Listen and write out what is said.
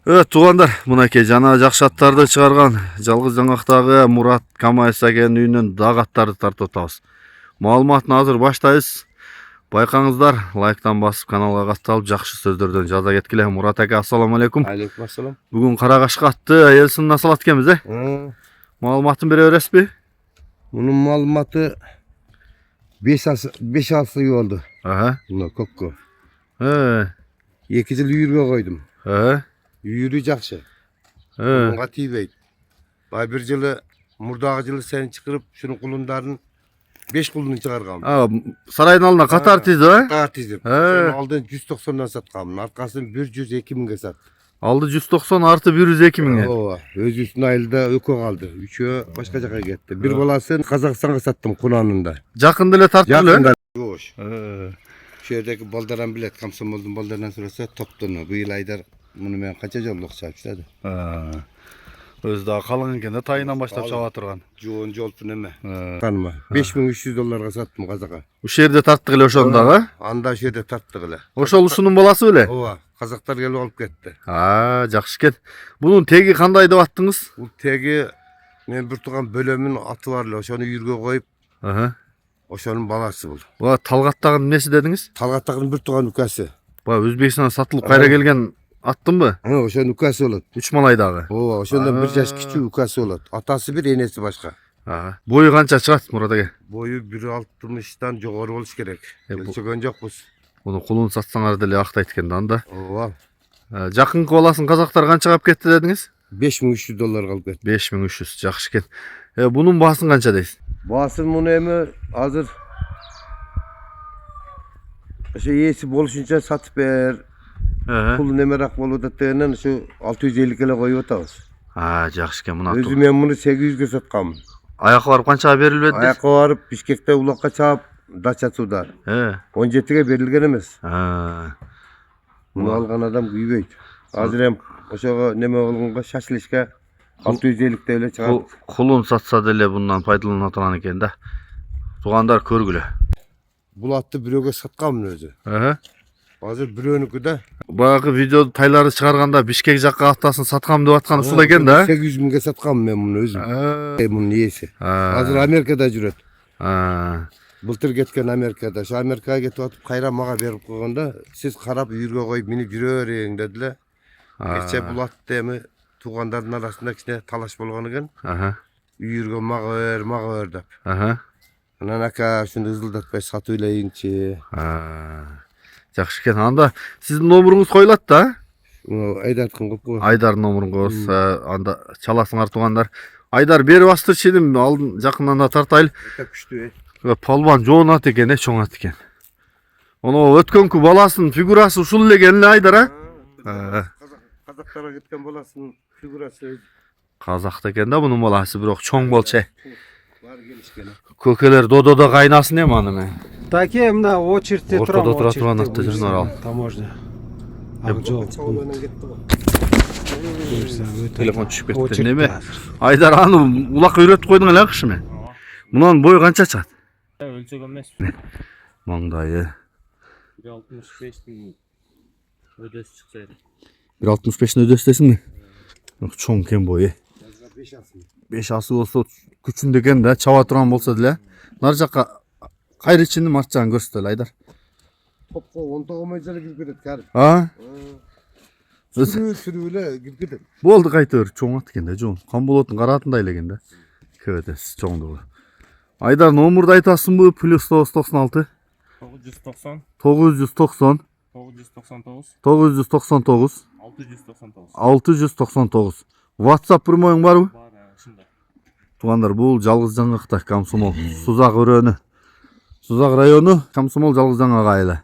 Evet туғандар, мынакей жана жакшы аттарды чыгарган жалгыз жаңактагы Мурат Камаев акенин үйүнөн дагы аттарды тартып атабыз. Маалыматын азыр баштайбыз. Байкаңыздар, лайктан басып каналга катталып, жакшы сөздөрдөн жаза кеткиле. Мурат аке, ассаламу алейкум. Алейкум ассалам. Бүгүн Карагашка атты элсин салат экенбиз, Маалыматын бере бересизби? Мунун маалыматы 5 асы болду. Мына көккө. 2 жыл үйүргө койдум. Үйүрү жакшы. Мунга тийбейт. Бай бир жылы мурдагы жылы сен чыгырып, шунун кулундарын 5 кулун чыгаргам. Сарайдын алдына катар тизип, Катар тизип. Сонун алдын 190дон саткам. Аркасын 102 миңге сат. Алды 190 арты 102 миңге. Ооба. Өзүнүн айылда экөө калды. Үчөө башка жака кетти. Бир баласын Казакстанга саттым Кунанында. Жакын деле тарттым эле. Жош. Şu yerdeki baldaran bilet, Komsomol'dun baldarından sonrası toptunu. Bu yıl Aydar bunu ben kaça jolluq çapıştады. Өзү дагы калың экен да, тайынан баштап чаба турган. Жоон жолтун эме. Таныма. $5300 саттым казага. Ушул жерде тарттык эле ошону дагы? Анда ошол жерде тарттык эле. Ошол ушунун баласы беле? Ооба, казактар келип алып кетти. Жакшы экен. Бунун теги кандай деп аттыңыз? Бул теги мен бир турган бөлөмүн аты бар эле, ошону үйүргө коюп. Ошонун баласы бул. Буга Талгаттагы эмнеси дедиңиз? Талгаттагы бир турган укасы. Буга Өзбекстандан сатылып кайра келген аттымбы? Ошонун укасы болот. 3 малайдагы. Ооба, ошондон 1 жаш кичүү укасы болот. Атасы бир, энеси башка. Бою канча чыгат Мурат аке? Бою 1.60-тан жогору болуш керек. Өлчөгөн жокпуз. Муну кулун сатсаңар деле актайт экен да анда. Ооба. Жакынкы баласын казактар канча калып кетти дедиңиз? $5300 калып кетти. 5300, жакшы экен. Бунун баасын канча дейсиз? Баасын муну эми азыр ошо ээси болушунча сатып бер. Пул немерак болуп атат ошо 650 эле коюп атабыз. Жакшы экен муну. Өзүм мен муну 800 саткам. Аякка барып канчага берилбеди? Аякка барып Бишкекте улакка чаап дача суда. 17ге берилген эмес. Муну алган адам күйбөйт. Азыр эм ошого неме болгонго шашлышка 650 эле чыгат. Кулун сатса деле bundan пайдалана турган экен да. Тугандар көргүлө. Бул атты бирөөгө саткам өзү. Азыр бирөөнүкү да. Баягы видео тайларды чыгарганда Бишкек жакка аттасын саткам деп аткан ушул экен да. 800 миңге саткам мен муну өзүм. Мунун ээси. Азыр Америкада жүрөт. Былтыр кеткен Америкада. Ошо Америкага кетип атып кайра мага берип койгондо, сиз карап үйүргө коюп минип жүрө бериң дедиле. Кече бул атты эми тугандардын арасында кичине талаш болгон экен. Үйүргө мага бер деп. Анан ака ушунду ызылдатпай сатып элейинчи. Жакшы экен. Анда сиздин номуруңуз коюлат да? Айдардыкын коюп кой. Айдардын номурун коебуз. Анда чаласыңар тугандар. Айдар берип астырчы эдим, алдын жакындан да тартайлы. Күчтүү. Палбан жоон ат экен, чоң ат экен. Оно өткөнкү баласынын фигурасы ушул эле экен эле Айдар, Казактарга кеткен баласынын фигурасы. Казакта экен да бунун баласы, бирок чоң болчу. Бар келишкен. Көкөлөр дододо кайнасын эми аны мен. Таке мына очередте турам. Ортодо тура турган атты жүрүн арал. Таможня. Ак жол. Телефон түшүп кетти. Неме? Айдар аны улакка үйрөтүп койдуң эле акшы мен. Мунун бою канча чыгат? Өлчөк эмес. Маңдайы 1.65 өдөс чыкса эле. 1.65 өдөс десиңби? Чоң экен бою. 5 асы болсо күчүндө экен да, чаба турган болсо деле. Нар жакка кайры ичинди марчагын көрсөтө эле Айдар. Топко 10 тогомой жерге кирип кетет кар. Сүрүү эле кирип кетет. Болду кайта бер, чоң ат экен да, жон. Камболоттун караатындай эле экен да. Кебетес чоңдугу. Айдар номурду айтасыңбы? +996 990 990 999 699. WhatsApp бурмоюң барбы? Бар, ушундай. Тугандар, бул жалгыз жаңгакта Комсомол, Сузак өрөөнү. Сузак району, Комсомол жалгыз жаңгак айылы.